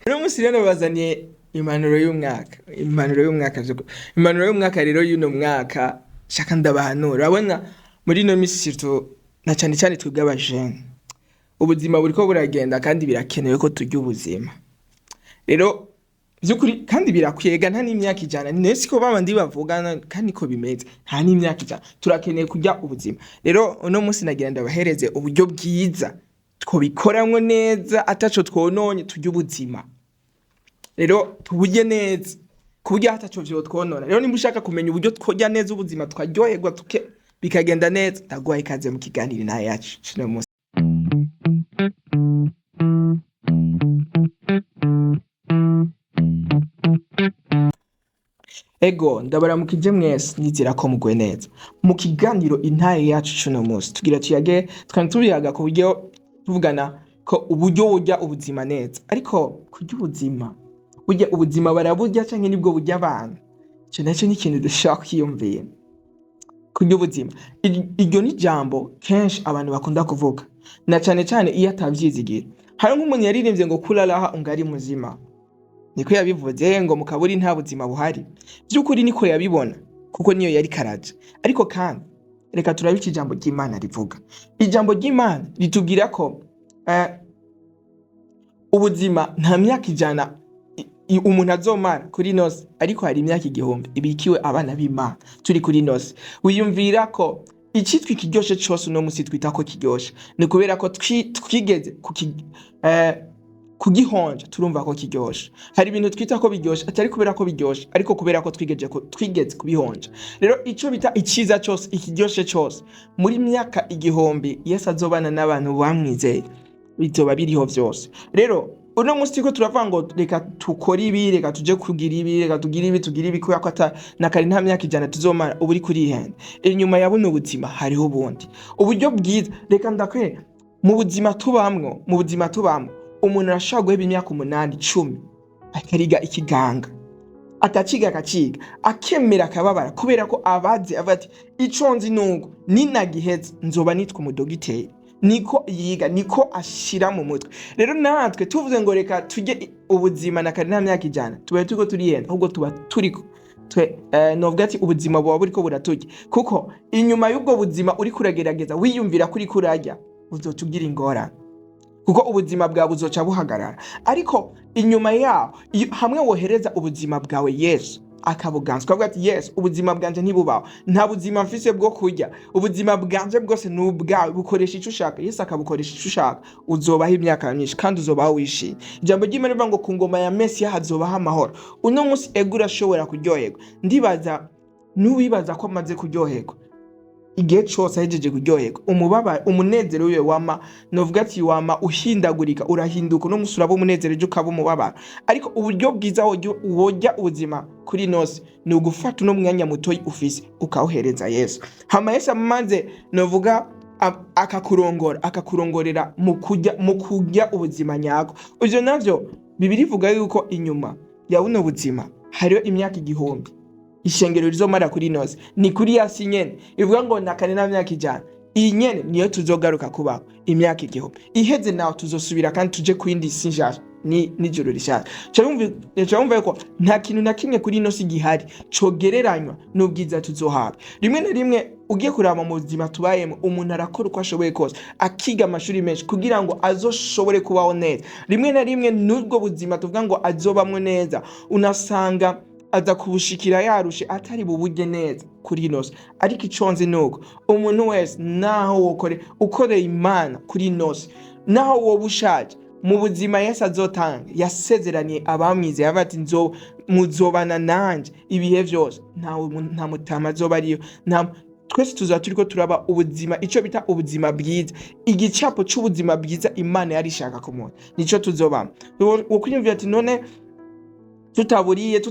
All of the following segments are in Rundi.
Uno munsi rero bazaniye impanuro y'umwaka. Impanuro y'umwaka rero y'uno mwaka shaka ndabahanura. Urabona muri ino misi surtout na cyane cyane twebwe abajene. Ubuzima buriko buragenda kandi birakenewe ko turya ubuzima. Rero byukuri kandi birakwega nta n'imyaka ijana. Nese ko babandi bavugana kandi ko bimeze. Nta n'imyaka ijana. Turakeneye kurya ubuzima. Rero uno munsi nagira ndabahereze uburyo bwiza twobikoramwo neza ataco twononye turya ubuzima. Rero tuburye neza kuburyo hataco vyo twonona. Rero nimba ushaka kumenya uburyo tworya neza ubuzima twaryoherwa bikagenda neza, ndagwaye ikaze mu kiganiro na yacu cino munsi. Ego ndabaramukije mwese nizera ko mugwe neza. Mu kiganiro intaye yacu cino munsi tugira tuyage twiyaga ku buryo tuvugana ko uburyo burya ubuzima neza. Ariko kurya ubuzima burya ubuzima baraburya canke nibwo burya abantu. Ico naco ni ikintu dushaka kwiyumvira. Kurya ubuzima iryo ni jambo kenshi abantu bakunda kuvuga na cane cane iyo atavyizigira. Hari nk'umuntu yaririmbye ngo kulalaha ungari muzima. Niko yabivuze ngo mukaburi nta buzima buhari. Byukuri niko yabibona kuko niyo yari karaje. Ariko kandi reka turabica ijambo ry'Imana rivuga. Ijambo ry'Imana ritubwira ko ubuzima nta myaka ijana umuntu azomara kuri nose, ariko hari imyaka igihumbi ibikiwe abana b'Imana turi kuri nose. Wiyumvira ko icitwa ikiryoshe cose uno musi twita ko kiryoshe ni kubera ko twigeze kugihonja turumva ko kiryoshe. Hari ibintu twita ko biryoshe atari kubera ko biryoshe, ariko kubera ko twigeze kubihonja. Rero ico bita iciza cose ikiryoshe cose muri myaka igihumbi Yesu azobana n'abantu bamwizeye bizoba biriho vyose. Rero uno musi ko turavuga ngo reka tukore ibi, reka tuje kugira ibi, reka tugira ibi kubera ko na kare nta myaka ijana tuzomara uburi kuri ihenda. Inyuma ya buno buzima hariho ubundi uburyo bwiza. Reka ndakwe mu buzima tubamwo umuntu arashaka guheba imyaka 8 10 akariga ikiganga ataciga akaciga akemera akababara kubera ko abazi avati ico nzi nungu ninagiheze nzoba nitwa umudogiteri. Niko yiga niko ashira mu mutwe. Rero natwe tuvuze ngo reka tujye ubuzima na kare nta myaka ijana tubaye turiko turiyenda ahubwo tuba turiko novuga ati ubuzima bwa buriko buraturya kuko inyuma y'ubwo buzima uri kuragerageza wiyumvira kuri kurajya uzotugira ingorane kuko ubuzima bwawe buzoca buhagarara. Ariko inyuma yaho hamwe wohereza ubuzima bwawe Yesu akabuganza ukavuga ati Yesu ubuzima bwanje ntibubaho, nta buzima mfise bwo kurya, ubuzima bwanje bwose n'ubwawe, bukoresha ico ushaka. Yesu akabukoresha ico ushaka, uzobaho imyaka myinshi kandi uzobaho wishimye. Ijambo ry'Imana rivuga ngo ku ngoma ya Mesiya hazobaho amahoro. Uno munsi ego urashobora kuryoherwa. Ndibaza nubibaza ko amaze kuryoherwa igihe cose ahejeje kuryoherwa umubabaro umunezero wiwe wama novuga ati wama uhindagurika, urahinduka no musurabo umunezero ejo ukaba umubabaro. Ariko uburyo bwiza wojya ubuzima kuri nose ni ugufata uno mwanya mutoyi ufise ukawuhereza Yesu. Hama Yesu amaze novuga akakurongorera mu kujya ubuzima nyako. Ivyo navyo Bibiliya ivuga yuko inyuma ya buno buzima hariho imyaka igihumbi ishengero rizomara kuri nose. Ni kuri yasi nyene ivuga ngo nakane na myaka ijana. Iyi nyene niyo tuzogaruka kubaho imyaka igihumbi. Iheze naho tuzosubira kandi tuje kwindi sinjara n'ijuru rishaka. Cyumva yuko nta kintu na kimwe kuri nose gihari cogereranywa n'ubwiza tuzohabwa. Rimwe na rimwe ugiye kuraba mu buzima tubayemo umuntu arakora uko ashoboye kose akiga amashuri menshi kugira ngo azoshobore kubaho neza. Rimwe na rimwe n'ubwo buzima tuvuga ngo azobamwe neza unasanga aza kubushikira yarushe atari buburye neza kuri nose. Ariko iconze nuko umuntu wese naho ukoreye Imana kuri nose naho wowe ushaje mu buzima Yesu azotanga yasezeraniye abamwizeye abati muzobana nanje ibihe vyose. Nta mutama azoba ariyo, twese tuzaba turiko turaba ubuzima ico bita ubuzima bwiza. Igicapo c'ubuzima bwiza Imana yari ishaka ku muntu nico tuzobamo. Ukwiyumvira ati none tutaburiye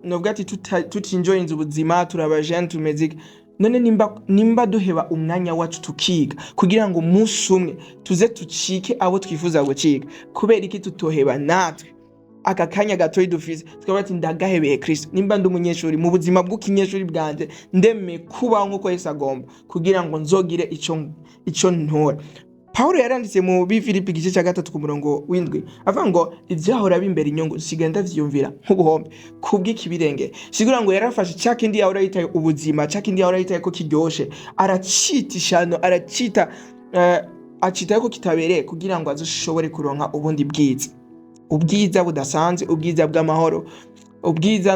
novuga ati tutinjoye ubuzima turabajene tumeze none nimba duheba umwanya wacu tukiga kugira ngo umunsi umwe tuze tucike abo twifuza gucika. Kubera iki tutoheba natwe aka kanya gatoyi dufise tukaba ati ndagahebeye Kristo. Nimba ndi umunyeshuri mu buzima bw'ukinyeshuri bwanje ndeme kubaho nkuko Yesu agomba kugira ngo nzogire ico ntora. Pawulo yaranditse mu Bifilipi igice cya 3 ku murongo w'indwi avuga ngo ivyahora bimbera inyungu sigaye ndavyiyumvira nk'ubuhombe kubw'ikibirenge. Sigura ngo yarafashe cya kindi yahora yitaye ubuzima, cya kindi yahora yitaye ko kiryoshe, aracita ishano, acitaye ko kitabereye kugira ngo azoshobore kuronka ubundi bwiza, ubwiza budasanzwe, ubwiza bw'amahoro, ubwiza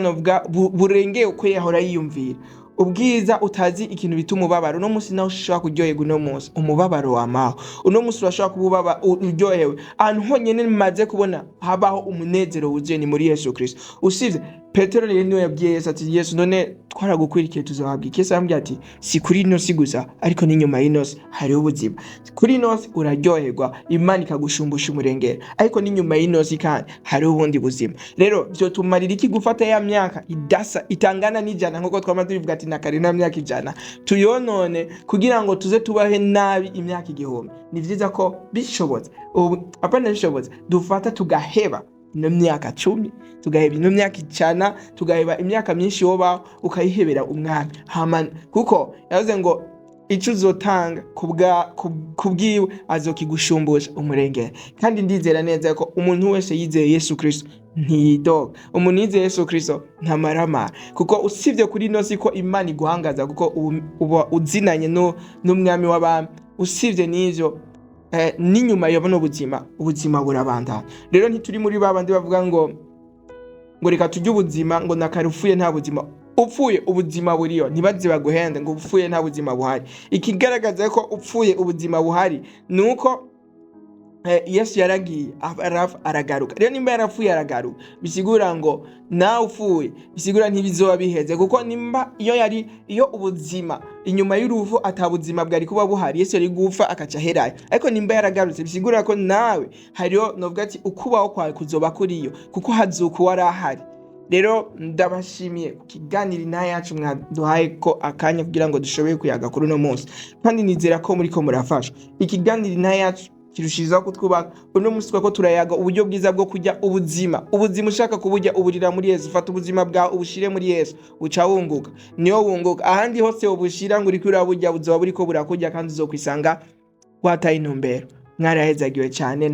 burengeye uko yahora yiyumvira, ubwiza utazi ikintu bita umubabaro. Uno munsi nawe ushobora kuryoherwa, uno munsi umubabaro wamaho, uno munsi urashobora kuba uryohewe. Ahantu honyine maze kubona habaho umunezero wuzuye ni muri Yesu Kristo. Usivye Petero rero niwe yabwiye Yesu ati, Yesu none twaragukwirikiye tuzohabwa iki? Yesu arambwira ati, si kuri ino si gusa ariko n'inyuma y'ino si hariho ubuzima. Kuri ino si uraryoherwa, Imana ikagushumbusha umurengera, ariko n'inyuma y'ino si kandi hariho ubundi buzima. Rero vyotumarira iki gufata ya myaka idasa itangana n'ijana nk'uko twama tubivuga ati nakari na myaka ijana tuyonone kugira ngo tuze tubahe nabi imyaka igihumbi? Ni vyiza ko bishobotse, apana bishobotse dufata tugaheba ino myaka 10, tugaheba ino myaka 100, tugaheba imyaka myinshi woba ukayihebera umwami hamana, kuko yavuze ngo ico uzotanga kubwiwe azokigushumbusha umurengera. Kandi ndizera neza ko umuntu wese yizeye Yesu Kristo ntiyidoga, umuntu yizeye Yesu Kristo ntamaramara, kuko usivye kuri ino si ko Imana iguhangaza, kuko uba uzinanye n'umwami w'abami. Usivye n'ivyo n'inyuma yabona ubuzima burabandana. Rero ntituri muri babandi bavuga ngo reka turye ubuzima, ngo nakarufuye nta buzima. Upfuye ubuzima buriyo, ntibaze baguhende ngo upfuye nta buzima buhari. Ikigaragaza ko upfuye ubuzima buhari nuko Yesu yaragiye aragaruka. Rero nimba yarapfuye aragaruka, bisigura ngo nawe upfuye, bisigura ntibizoba biheze, kuko nimba iyo ubuzima inyuma y'uruvu atabuzima bwari kuba buhari, Yesu yari gupfa akaca herayo. Ariko nimba yaragarutse, bisigura ko nawe hariho novuga ati ukubaho kwawe kuzoba kuriyo, kuko hazuka warahari. Rero ndabashimiye ku kiganiro yacu mwaduhaye ko akanya kugira ngo dushoboye kuyaga kuri uno munsi, kandi nizera ko muriko murafasha. Ikiganiro yacu kirushirizaho kutwubaka. Uno munsi twako turayaga uburyo bwiza bwo kujya ubuzima ushaka kuburya uburira muri Yesu. Fata ubuzima bwawe ubushire muri Yesu, uca wunguka, niyo wunguka. Ahandi hose ubushira ngo uriko uraburya buzoba buriko burakurya, kandi uzokwisanga wataye intumbero. Mwarahezagiwe cyane.